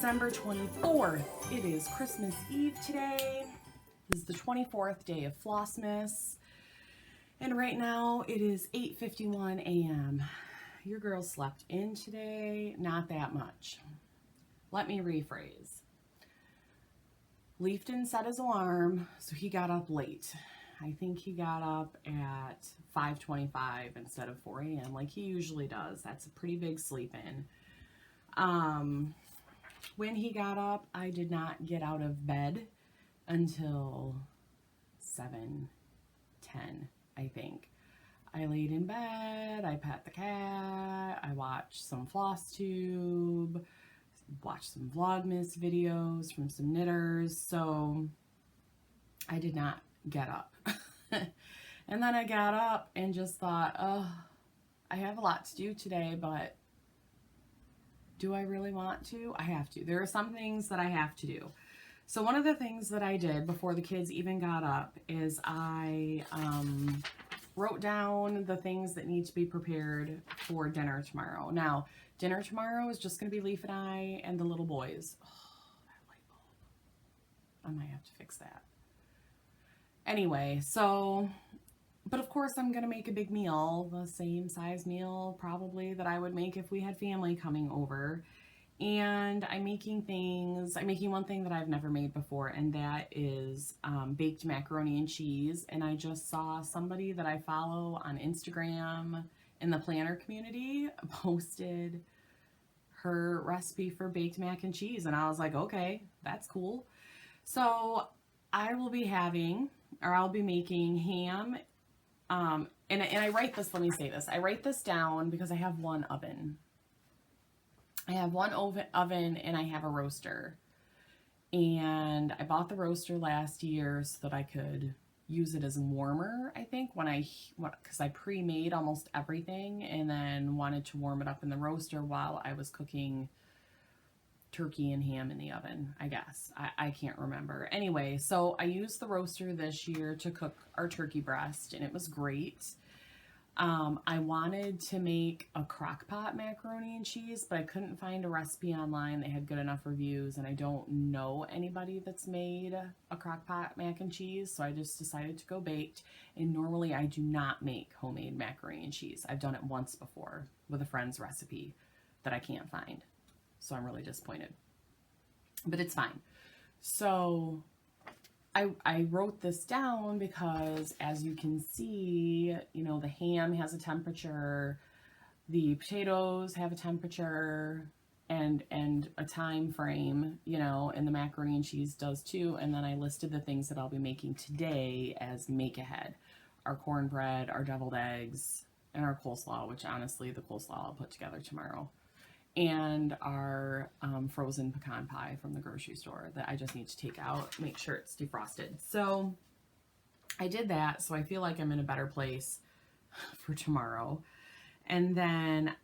December 24th. It is Christmas Eve today. This is the 24th day of Flossmas. And right now it is 8:51 a.m. Your girl slept in today, not that much. Let me rephrase. Leaf didn't set his alarm, so he got up late. I think he got up at 5:25 instead of 4 a.m. like he usually does. That's a pretty big sleep in. When he got up, I did not get out of bed until 7:10, I think. I laid in bed, I pet the cat, I watched some Flosstube, watched some Vlogmas videos from some knitters, so I did not get up. And then I got up and just thought, oh, I have a lot to do today, but do I really want to? I have to. There are some things that I have to do. So one of the things that I did before the kids even got up is I wrote down the things that need to be prepared for dinner tomorrow. Now, dinner tomorrow is just going to be Leaf and I and the little boys. Oh, that light bulb. I might have to fix that. Anyway, so, but of course I'm going to make a big meal, the same size meal probably that I would make if we had family coming over. And I'm making one thing that I've never made before, and that is baked macaroni and cheese. And I just saw somebody that I follow on Instagram in the planner community posted her recipe for baked mac and cheese. And I was like, okay, that's cool. So I'll be making ham. And I write this, let me say this. I write this down because I have one oven. I have one oven and I have a roaster. And I bought the roaster last year so that I could use it as a warmer, I think, because I pre-made almost everything and then wanted to warm it up in the roaster while I was cooking turkey and ham in the oven, I guess. I can't remember. Anyway, so I used the roaster this year to cook our turkey breast, and it was great. I wanted to make a crock pot macaroni and cheese, but I couldn't find a recipe online that had good enough reviews, and I don't know anybody that's made a crock pot mac and cheese, so I just decided to go baked. And normally I do not make homemade macaroni and cheese. I've done it once before with a friend's recipe that I can't find. So I'm really disappointed, but it's fine. So I wrote this down because, as you can see, you know, the ham has a temperature, the potatoes have a temperature and a time frame, you know, and the macaroni and cheese does too. And then I listed the things that I'll be making today as make ahead: our cornbread, our deviled eggs, and our coleslaw, which honestly, the coleslaw I'll put together tomorrow. And our frozen pecan pie from the grocery store that I just need to take out, make sure it's defrosted. So I did that, so I feel like I'm in a better place for tomorrow. And then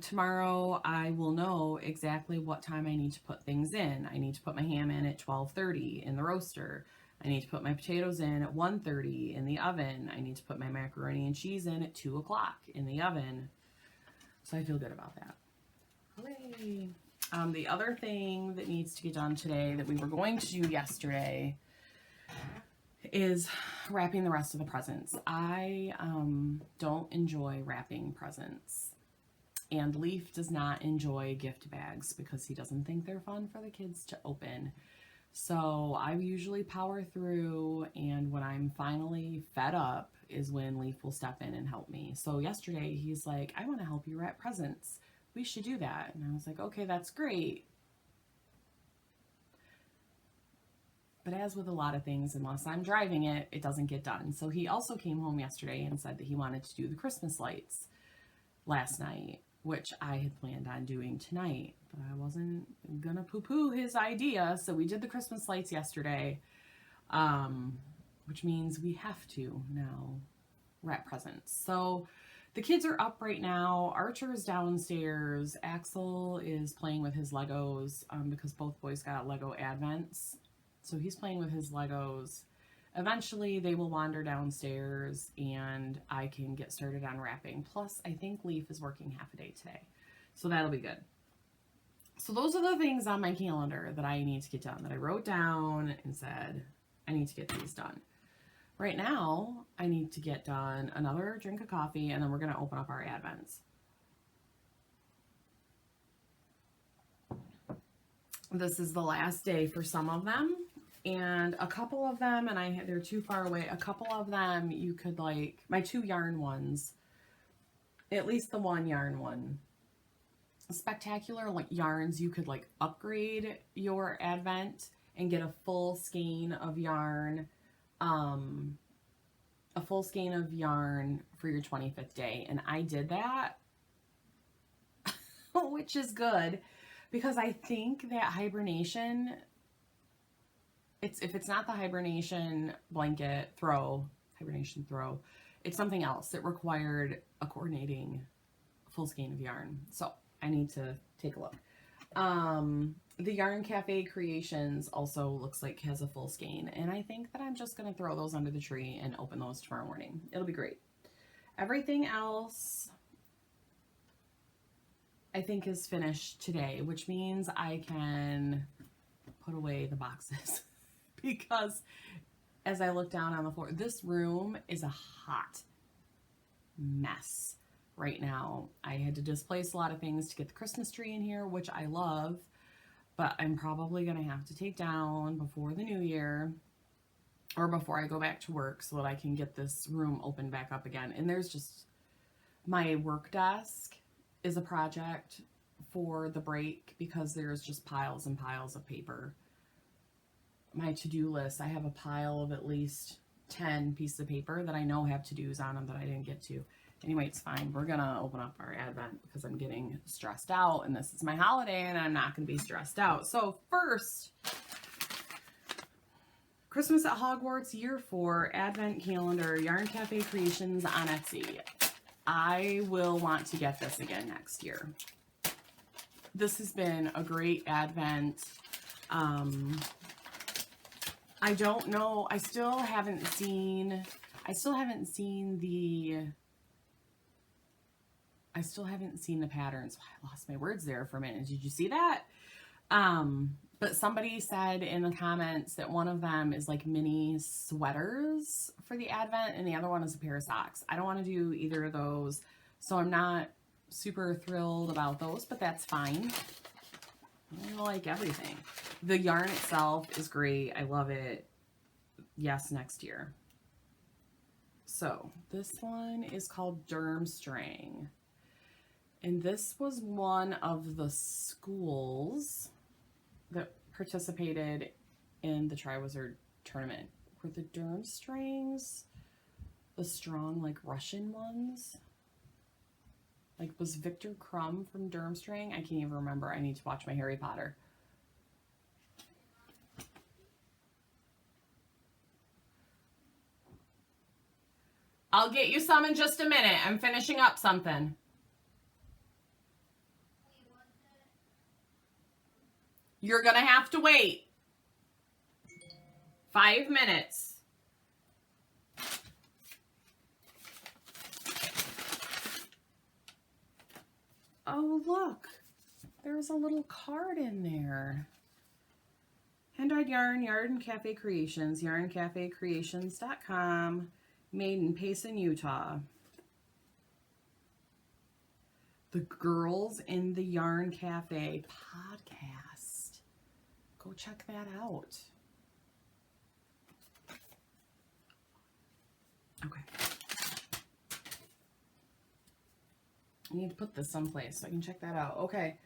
tomorrow I will know exactly what time I need to put things in. I need to put my ham in at 12:30 in the roaster. I need to put my potatoes in at 1:30 in the oven. I need to put my macaroni and cheese in at 2 o'clock in the oven. So I feel good about that. Hooray. The other thing that needs to get done today that we were going to do yesterday is wrapping the rest of the presents. I don't enjoy wrapping presents. And Leaf does not enjoy gift bags because he doesn't think they're fun for the kids to open. So I usually power through, and when I'm finally fed up is when Leaf will step in and help me. So yesterday he's like, I want to help you wrap presents. We should do that. And I was like, okay, that's great. But as with a lot of things, unless I'm driving it, it doesn't get done. So he also came home yesterday and said that he wanted to do the Christmas lights last night, which I had planned on doing tonight, but I wasn't gonna poo-poo his idea. So we did the Christmas lights yesterday, which means we have to now wrap presents. So the kids are up right now. Archer's downstairs. Axel is playing with his Legos because both boys got Lego Advents. So he's playing with his Legos. Eventually they will wander downstairs and I can get started on wrapping. Plus I think Leaf is working half a day today. So that'll be good. So those are the things on my calendar that I need to get done, that I wrote down and said, I need to get these done. Right now, I need to get done another drink of coffee, and then we're going to open up our Advents. This is the last day for some of them, and a couple of them, and they're too far away. A couple of them you could, like, my 2 yarn ones, at least the 1 yarn one. Specktacular Yarns, you could like upgrade your Advent and get a full skein of yarn, for your 25th day. And I did that, which is good, because I think that hibernation, if it's not the hibernation blanket hibernation throw, it's something else. It required a coordinating full skein of yarn. So I need to take a look. The Yarn Cafe Creations also looks like has a full skein, and I think that I'm just going to throw those under the tree and open those tomorrow morning. It'll be great. Everything else I think is finished today, which means I can put away the boxes because as I look down on the floor, this room is a hot mess right now. I had to displace a lot of things to get the Christmas tree in here, which I love, but I'm probably going to have to take down before the new year or before I go back to work so that I can get this room opened back up again. And there's just, my work desk is a project for the break because there's just piles and piles of paper. My to-do list, I have a pile of at least 10 pieces of paper that I know have to-dos on them that I didn't get to. Anyway, it's fine. We're going to open up our Advent because I'm getting stressed out, and this is my holiday, and I'm not going to be stressed out. So first, Christmas at Hogwarts Year 4 Advent Calendar, Yarn Cafe Creations on Etsy. I will want to get this again next year. This has been a great Advent. I don't know. I still haven't seen the patterns. I lost my words there for a minute. Did you see that? But somebody said in the comments that one of them is like mini sweaters for the Advent and the other one is a pair of socks. I don't want to do either of those, so I'm not super thrilled about those, but that's fine. I like everything. The yarn itself is great. I love it. Yes, next year. So this one is called Durmstrang. And this was one of the schools that participated in the Triwizard tournament. Were the Durmstrangs the strong, like, Russian ones? Like, was Victor Crumb from Durmstrang? I can't even remember. I need to watch my Harry Potter. I'll get you some in just a minute. I'm finishing up something. You're going to have to wait 5 minutes. Oh, look. There's a little card in there. Hand-dyed yarn, Yarn Cafe Creations, yarncafecreations.com, made in Payson, Utah. The Girls in the Yarn Cafe podcast. Go check that out. Okay. I need to put this someplace so I can check that out. Okay.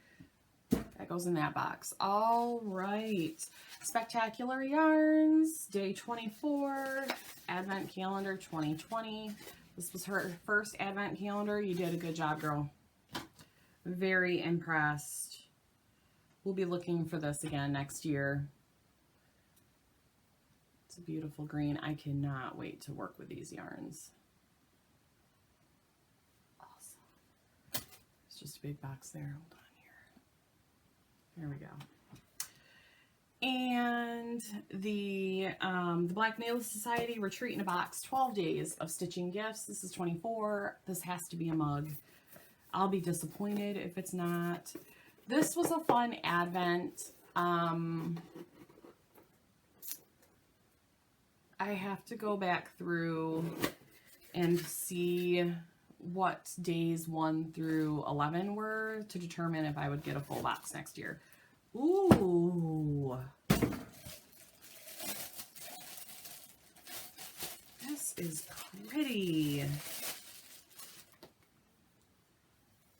That goes in that box. All right. Specktacular Yarns, day 24, Advent Calendar 2020. This was her first Advent Calendar. You did a good job, girl. Very impressed. We'll be looking for this again next year. It's a beautiful green. I cannot wait to work with these yarns. Awesome. It's just a big box there. Hold on here. There we go. And the Black Nail Society Retreat in a Box, 12 days of stitching gifts. This is 24. This has to be a mug. I'll be disappointed if it's not. This was a fun Advent. I have to go back through and see what days 1 through 11 were to determine if I would get a full box next year. Ooh. This is pretty.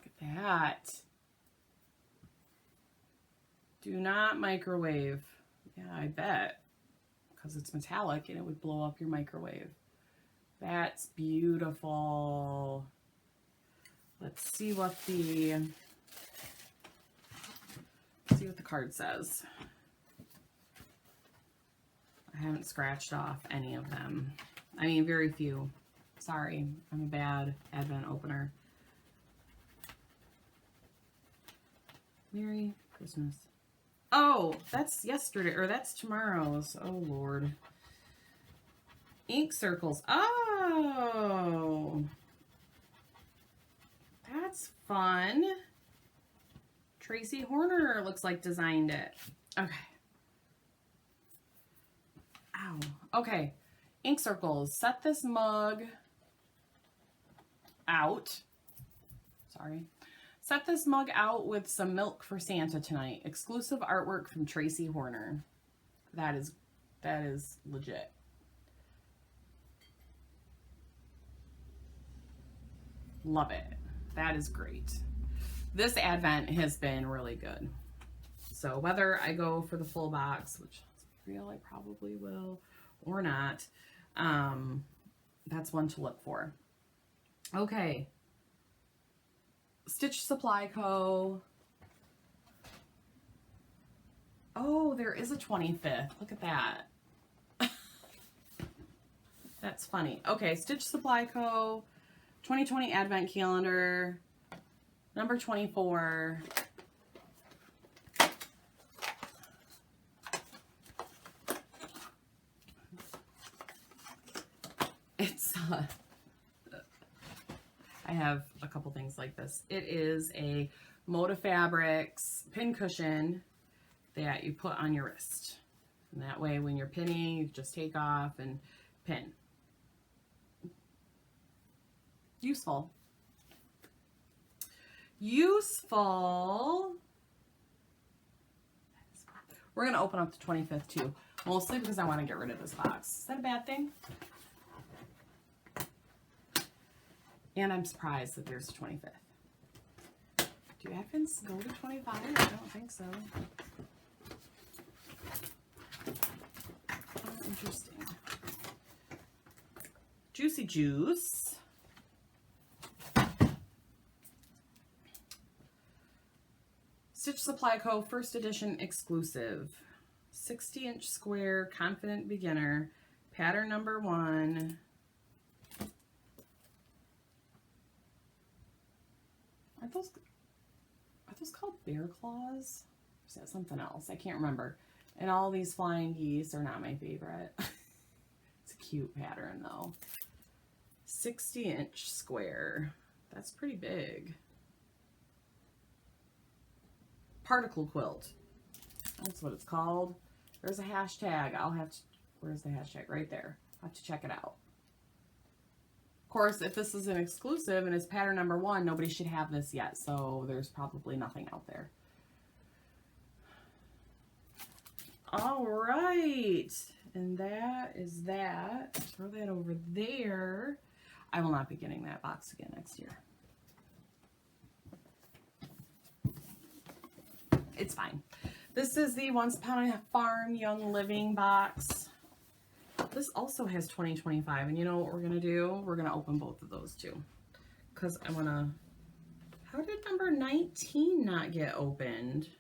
Look at that. Do not microwave. Yeah, I bet. Because it's metallic and it would blow up your microwave. That's beautiful. Let's see what the card says. I haven't scratched off any of them. I mean, very few. Sorry, I'm a bad Advent opener. Merry Christmas. Oh, that's yesterday, or that's tomorrow's. Oh, Lord. Ink circles. Oh, that's fun. Tracy Horner looks like designed it. Okay. Ow. Okay. Ink circles. Set this mug out. Sorry. Set this mug out with some milk for Santa tonight. Exclusive artwork from Tracy Horner. That is legit. Love it. That is great. This Advent has been really good. So whether I go for the full box, which I feel I probably will, or not, that's one to look for. Okay. Stitch Supply Co. Oh, there is a 25th. Look at that. That's funny. Okay, Stitch Supply Co. 2020 Advent Calendar, number 24. It's, I have a couple things like this. It is a Moda Fabrics pin cushion that you put on your wrist. And that way when you're pinning, you just take off and pin. Useful. Useful. We're going to open up the 25th too. Mostly because I want to get rid of this box. Is that a bad thing? And I'm surprised that there's a 25th. Do Advents go to 25? I don't think so. Oh, interesting. Juicy Juice. Stitch Supply Co. First Edition Exclusive. 60-inch square, Confident Beginner. Pattern number 1. Are those called bear claws? Or is that something else? I can't remember. And all these flying geese are not my favorite. It's a cute pattern though. 60-inch square. That's pretty big. Particle quilt. That's what it's called. There's a hashtag. I'll have to, where's the hashtag? Right there. I'll have to check it out. Of course, if this is an exclusive and it's pattern number 1, nobody should have this yet, so there's probably nothing out there. All right, and that is that. Throw that over there. I will not be getting that box again next year. It's fine. This is the Once Upon a Farm Young Living box. This also has 2025, and you know what we're going to do? We're going to open both of those too. Because I want to... How did number 19 not get opened?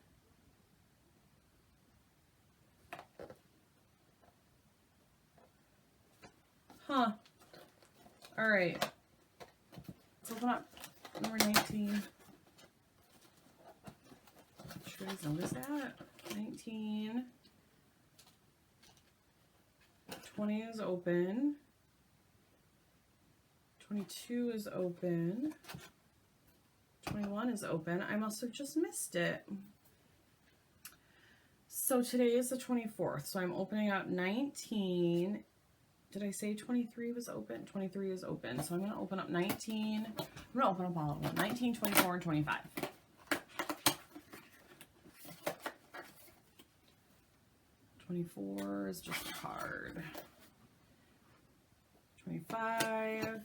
Huh. Alright. Let's open up number 19. Should I notice that? 19. 20 is open. 22 is open. 21 is open. I must have just missed it. So today is the 24th, so I'm opening up 19. Did I say 23 was open? 23 is open, so I'm going to open up 19. I'm going to open up all of them, 19, 24, and 25. 24 is just a card. 25.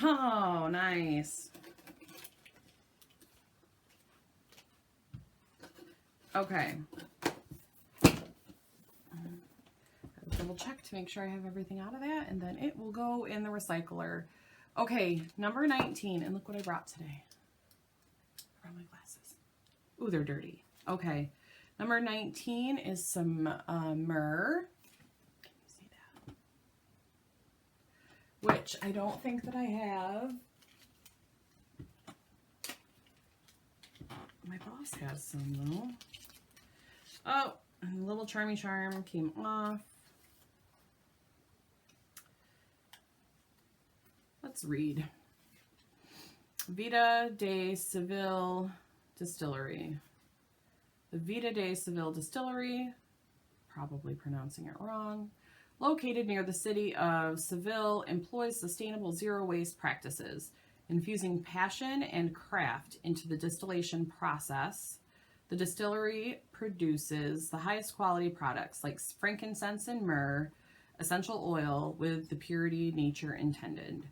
Oh, nice. Okay. Double check to make sure I have everything out of that, and then it will go in the recycler. Okay, number 19, and look what I brought today. I brought my glasses. Ooh, they're dirty. Okay, number 19 is some myrrh. Can you see that? Which I don't think that I have. My boss has some though. Oh, and a little charmy charm came off. Let's read. Vita de Seville Distillery. The Vita de Seville Distillery, probably pronouncing it wrong, located near the city of Seville, employs sustainable zero-waste practices, infusing passion and craft into the distillation process. The distillery produces the highest quality products like frankincense and myrrh, essential oil with the purity nature intended.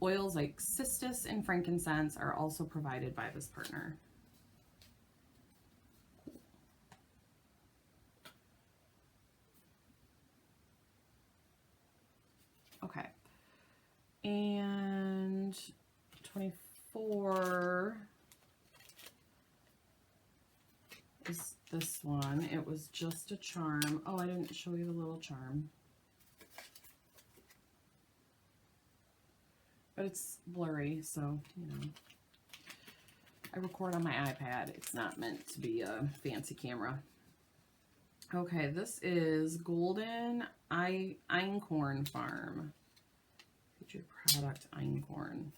Oils like cistus and frankincense are also provided by this partner. Okay. And 24 is this one. It was just a charm. Oh, I didn't show you the little charm. But it's blurry, so, you know. I record on my iPad. It's not meant to be a fancy camera. Okay, this is Golden Einkorn Farm. Featured product Einkorn.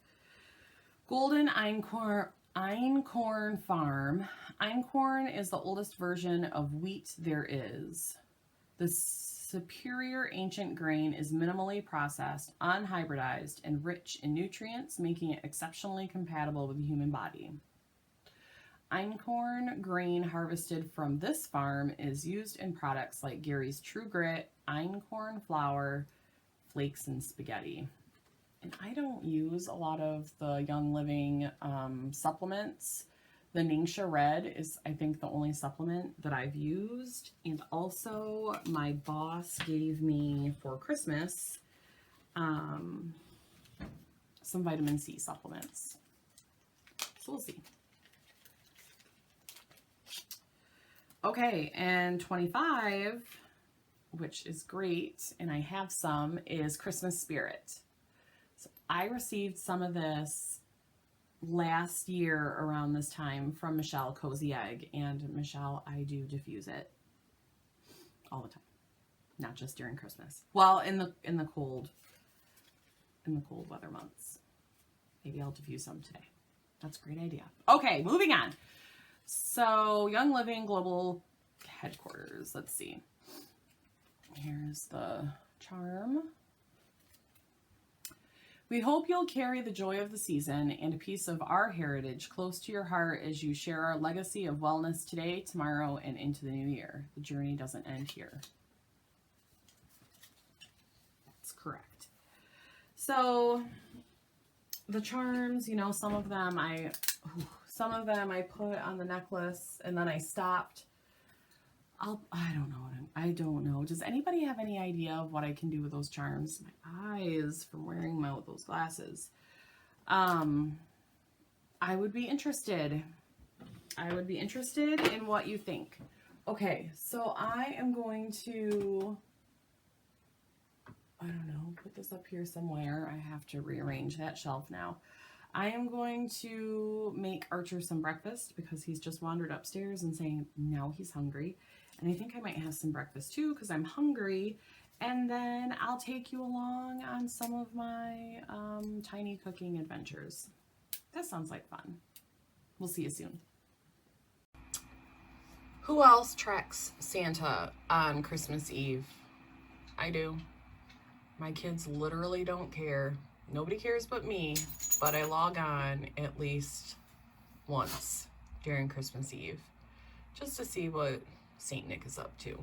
Golden Einkorn Farm. Einkorn is the oldest version of wheat there is. The superior ancient grain is minimally processed, unhybridized, and rich in nutrients, making it exceptionally compatible with the human body. Einkorn grain harvested from this farm is used in products like Gary's True Grit, Einkorn flour, flakes, and spaghetti. And I don't use a lot of the Young Living supplements. The Ningxia Red is, I think, the only supplement that I've used. And also, my boss gave me for Christmas some vitamin C supplements. So we'll see. Okay, and 25, which is great, and I have some, is Christmas Spirit. So I received some of this last year around this time from Michelle Cozy Egg, and Michelle, I do diffuse it all the time, not just during Christmas. Well, in the cold weather months. Maybe I'll diffuse some today. That's a great idea. Okay, moving on. So Young Living Global Headquarters. Let's see. Here's the charm. We hope you'll carry the joy of the season and a piece of our heritage close to your heart as you share our legacy of wellness today, tomorrow, and into the new year. The journey doesn't end here. That's correct. So the charms, you know, some of them I put on the necklace and then I stopped. I don't know. Does anybody have any idea of what I can do with those charms? My eyes from wearing them out with those glasses. I would be interested. I would be interested in what you think. Okay, so I am going to, I don't know, put this up here somewhere. I have to rearrange that shelf now. I am going to make Archer some breakfast because he's just wandered upstairs and saying now he's hungry. And I think I might have some breakfast too because I'm hungry. And then I'll take you along on some of my tiny cooking adventures. That sounds like fun. We'll see you soon. Who else tracks Santa on Christmas Eve? I do. My kids literally don't care. Nobody cares but me, but I log on at least once during Christmas Eve just to see what Saint Nick is up to.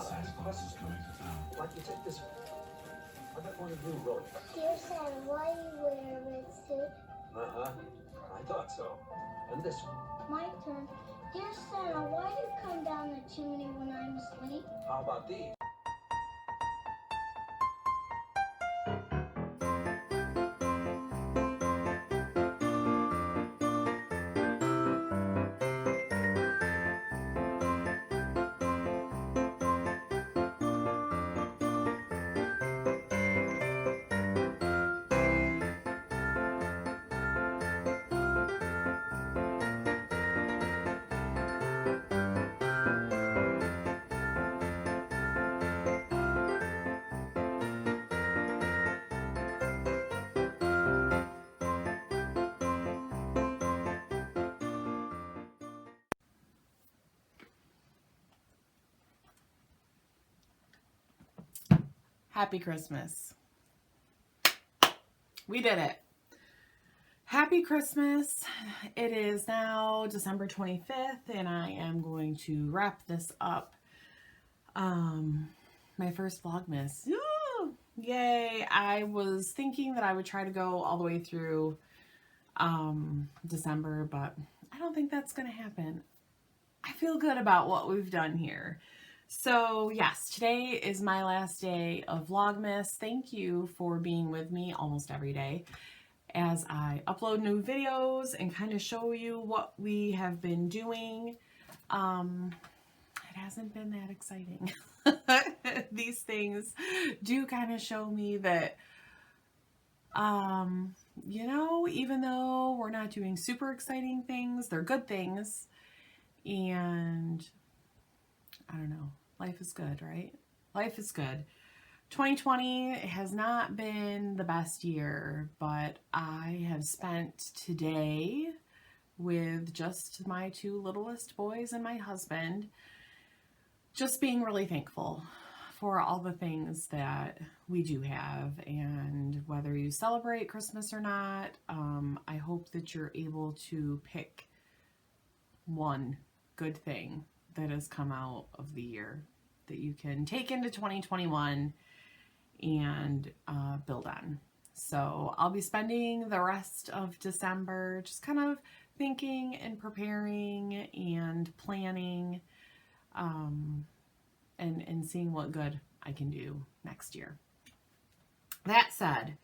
Says Father's coming to town. Why don't you take this one? I got one of you wrote. Dear Santa, why do you wear a red suit? I thought so. And this one. My turn. Dear Santa, why do you come down the chimney when I'm asleep? How about these? Happy Christmas. We did it. Happy Christmas. It is now December 25th and I am going to wrap this up. My first Vlogmas. Ooh, yay. I was thinking that I would try to go all the way through December, but I don't think that's going to happen. I feel good about what we've done here. So yes, today is my last day of Vlogmas. Thank you for being with me almost every day as I upload new videos and kind of show you what we have been doing. It hasn't been that exciting. These things do kind of show me that, you know, even though we're not doing super exciting things, they're good things. And I don't know. Life is good, right? Life is good. 2020 has not been the best year, but I have spent today with just my two littlest boys and my husband, just being really thankful for all the things that we do have. And whether you celebrate Christmas or not, I hope that you're able to pick one good thing that has come out of the year that you can take into 2021 and build on. So I'll be spending the rest of December just kind of thinking and preparing and planning and seeing what good I can do next year. That said,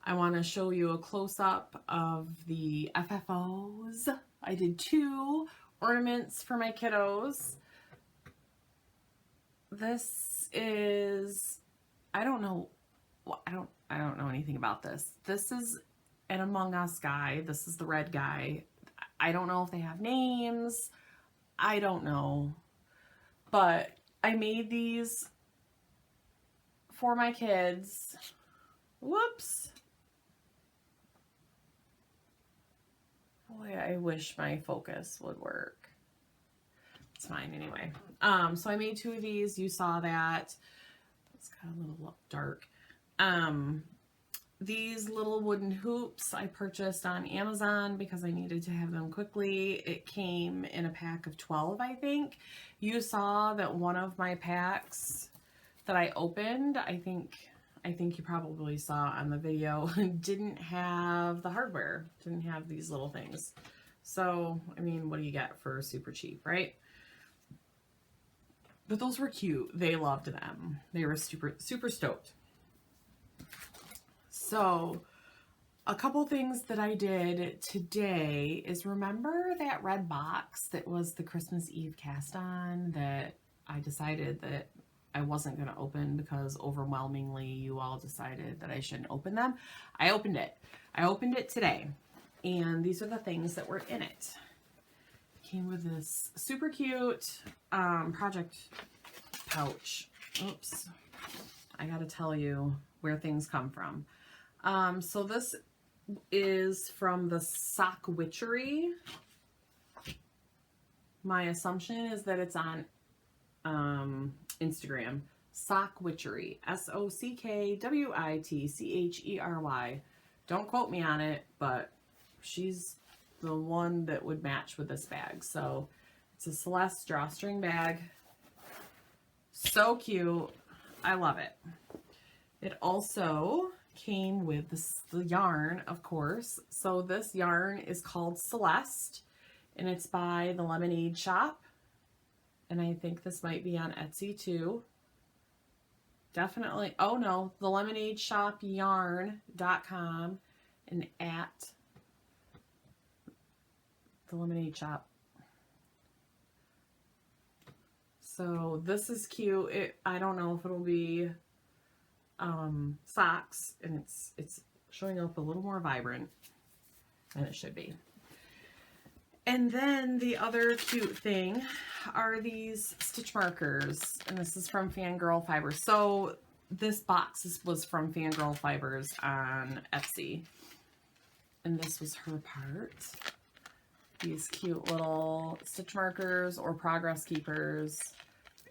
I want to show you a close-up of the FFOs. I did 2 ornaments for my kiddos. This is, I don't know anything about this. This is an Among Us guy. This is the red guy. I don't know if they have names. I don't know. But I made these for my kids. Whoops. Boy, I wish my focus would work. It's fine anyway. So I made 2 of these. You saw that. It's got a little dark. These little wooden hoops I purchased on Amazon because I needed to have them quickly. It came in a pack of 12, I think. You saw that one of my packs that I opened, I think you probably saw on the video, didn't have the hardware, didn't have these little things. So, I mean, what do you get for super cheap, right? But those were cute. They loved them. They were super stoked. So, a couple things that I did today is, remember that red box that was the Christmas Eve cast on that I decided that I wasn't going to open because overwhelmingly you all decided that I shouldn't open them? I opened it. I opened it today. And these are the things that were in it. Came with this super cute project pouch. Oops. I gotta tell you where things come from. So this is from the Sock Witchery. My assumption is that it's on Instagram. Sock Witchery. SOCKWITCHERY. Don't quote me on it, but she's the one that would match with this bag. So it's a Celeste drawstring bag. So cute. I love it. It also came with the yarn, of course. So this yarn is called Celeste, and it's by the Lemonade Shop. And I think this might be on Etsy too. Definitely. Oh no, the Lemonade Shop yarn.com and at the Lemonade Shop. So this is cute. I don't know if it'll be socks, and it's showing up a little more vibrant than it should be. And then the other cute thing are these stitch markers, and this is from Fangirl Fibers. So this box was from Fangirl Fibers on Etsy, and this was her part. These cute little stitch markers or progress keepers,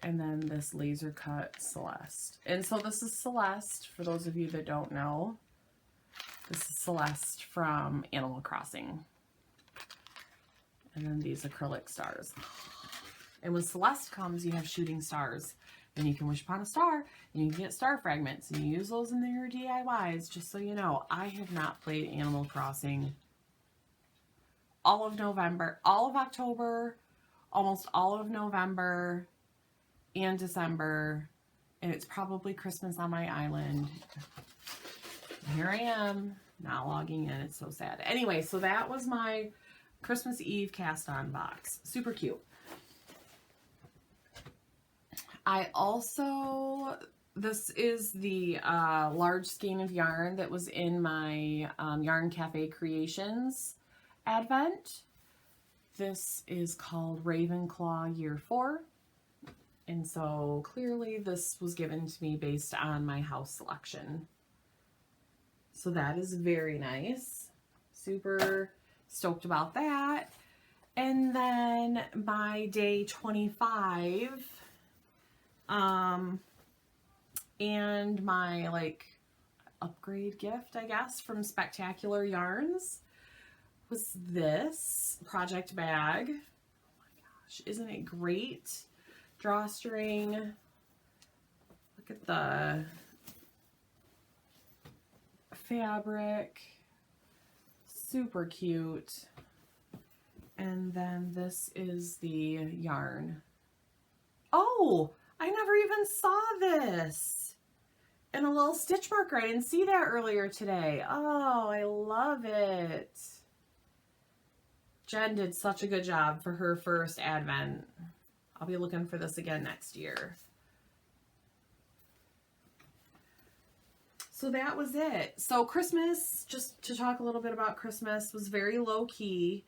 and then this laser cut Celeste. And so this is Celeste, for those of you that don't know. This is Celeste from Animal Crossing. And then these acrylic stars. And when Celeste comes, you have shooting stars. And you can wish upon a star, and you can get star fragments, and you use those in your DIYs. Just so you know, I have not played Animal Crossing all of November, all of October, almost all of November, and December. And it's probably Christmas on my island. Here I am, not logging in. It's so sad. Anyway, so that was my Christmas Eve cast-on box. Super cute. I also, this is the large skein of yarn that was in my Yarn Cafe Creations advent. This is called Ravenclaw Year 4. And so clearly this was given to me based on my house selection. So that is very nice. Super stoked about that. And then my day 25, and my like upgrade gift, I guess, from Specktacular Yarns was this project bag. Oh my gosh, isn't it great? Drawstring. Look at the fabric. Super cute. And then this is the yarn. Oh, I never even saw this. And a little stitch marker. I didn't see that earlier today. Oh, I love it. Jen did such a good job for her first advent. I'll be looking for this again next year. So that was it. So Christmas, just to talk a little bit about Christmas, was very low key.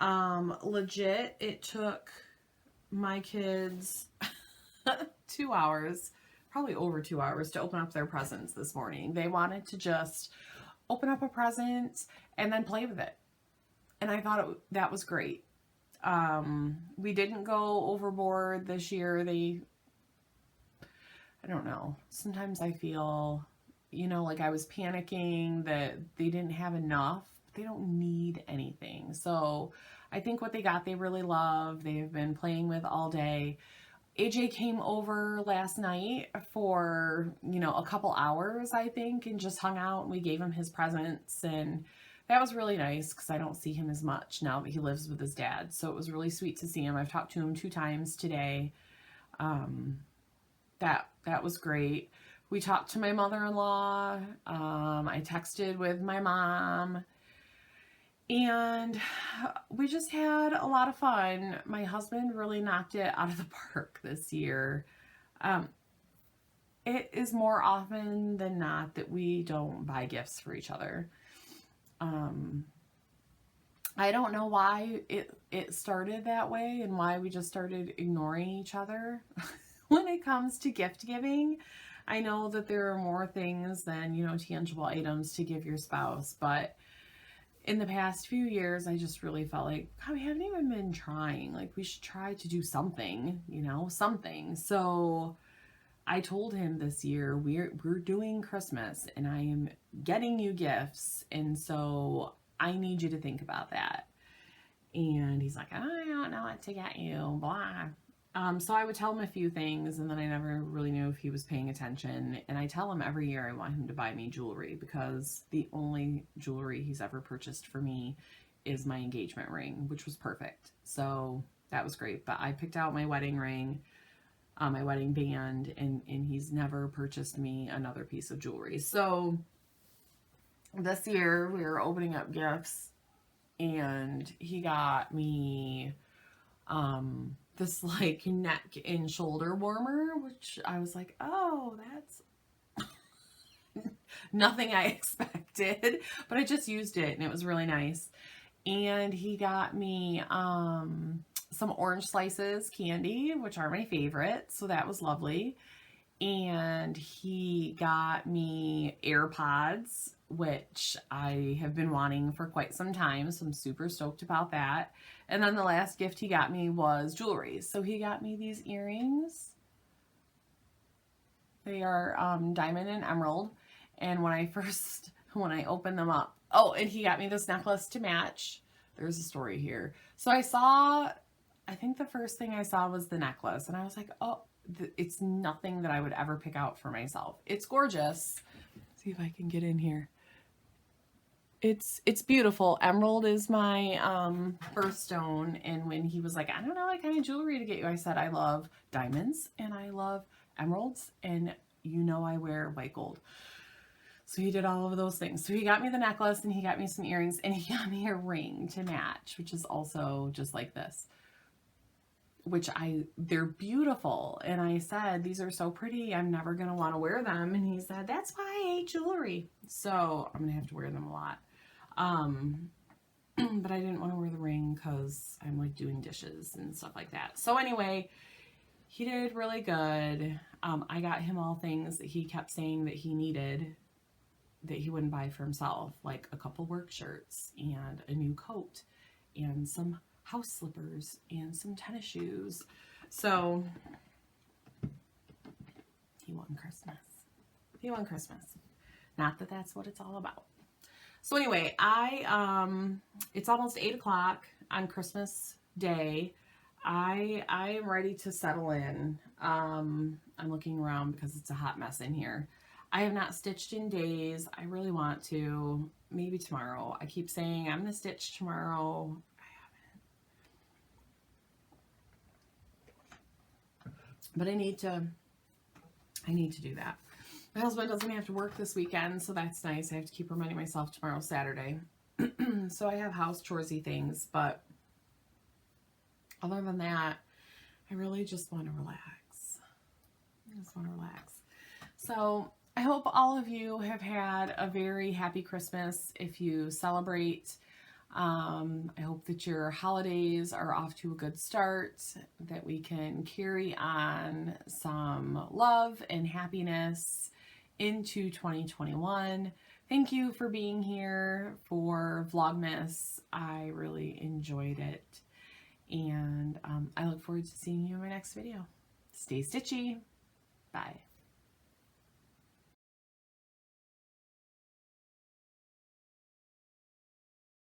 Legit, it took my kids 2 hours, probably over 2 hours, to open up their presents this morning. They wanted to just open up a present and then play with it. And I thought that was great. We didn't go overboard this year. I don't know. Sometimes I feel, you know, like I was panicking that they didn't have enough. They don't need anything. So I think what they got, they really love. They've been playing with all day. AJ came over last night for, you know, a couple hours, I think, and just hung out, and we gave him his presents, and that was really nice because I don't see him as much now that he lives with his dad. So it was really sweet to see him. I've talked to him 2 times today. That was great. We talked to my mother-in-law. I texted with my mom. And we just had a lot of fun. My husband really knocked it out of the park this year. It is more often than not that we don't buy gifts for each other. I don't know why it started that way and why we just started ignoring each other when it comes to gift giving. I know that there are more things than, you know, tangible items to give your spouse, but in the past few years, I just really felt like, God, we haven't even been trying. Like, we should try to do something, you know, something. So I told him this year, we're doing Christmas and I am getting you gifts. And so I need you to think about that. And he's like, I don't know what to get you, blah. So I would tell him a few things, and then I never really knew if he was paying attention. And I tell him every year I want him to buy me jewelry, because the only jewelry he's ever purchased for me is my engagement ring, which was perfect. So that was great. But I picked out my wedding ring, my wedding band, and he's never purchased me another piece of jewelry. So this year we were opening up gifts, and he got me this like neck and shoulder warmer, which I was like, oh, that's nothing I expected, but I just used it and it was really nice. And he got me some orange slices candy, which are my favorite, so that was lovely. And he got me AirPods, which I have been wanting for quite some time, so I'm super stoked about that. And then the last gift he got me was jewelry. So he got me these earrings. They are diamond and emerald. And when I opened them up, oh, and he got me this necklace to match. There's a story here. So I think the first thing I saw was the necklace, and I was like, oh, it's nothing that I would ever pick out for myself. It's gorgeous. Let's see if I can get in here. It's beautiful. Emerald is my birthstone, and when he was like, I don't know what kind of jewelry to get you, I said I love diamonds and I love emeralds, and you know I wear white gold. So he did all of those things. So he got me the necklace, and he got me some earrings, and he got me a ring to match, which is also just like this, which they're beautiful. And I said, these are so pretty, I'm never going to want to wear them. And he said, that's why I hate jewelry. So I'm going to have to wear them a lot. But I didn't want to wear the ring because I'm like doing dishes and stuff like that. So anyway, he did really good. I got him all things that he kept saying that he needed that he wouldn't buy for himself, like a couple work shirts and a new coat and some house slippers and some tennis shoes. So he won Christmas. He won Christmas. Not that that's what it's all about. So anyway, it's almost 8 o'clock on Christmas Day. I am ready to settle in. I'm looking around because it's a hot mess in here. I have not stitched in days. I really want to. Maybe tomorrow. I keep saying I'm going to stitch tomorrow. But I need to do that. My husband doesn't have to work this weekend, so that's nice. I have to keep reminding myself tomorrow's Saturday. So I have house choresy things, but other than that, I really just want to relax. So I hope all of you have had a very happy Christmas if you celebrate. I hope that your holidays are off to a good start, that we can carry on some love and happiness into 2021. Thank you for being here for Vlogmas. I really enjoyed it. And I look forward to seeing you in my next video. Stay stitchy. Bye.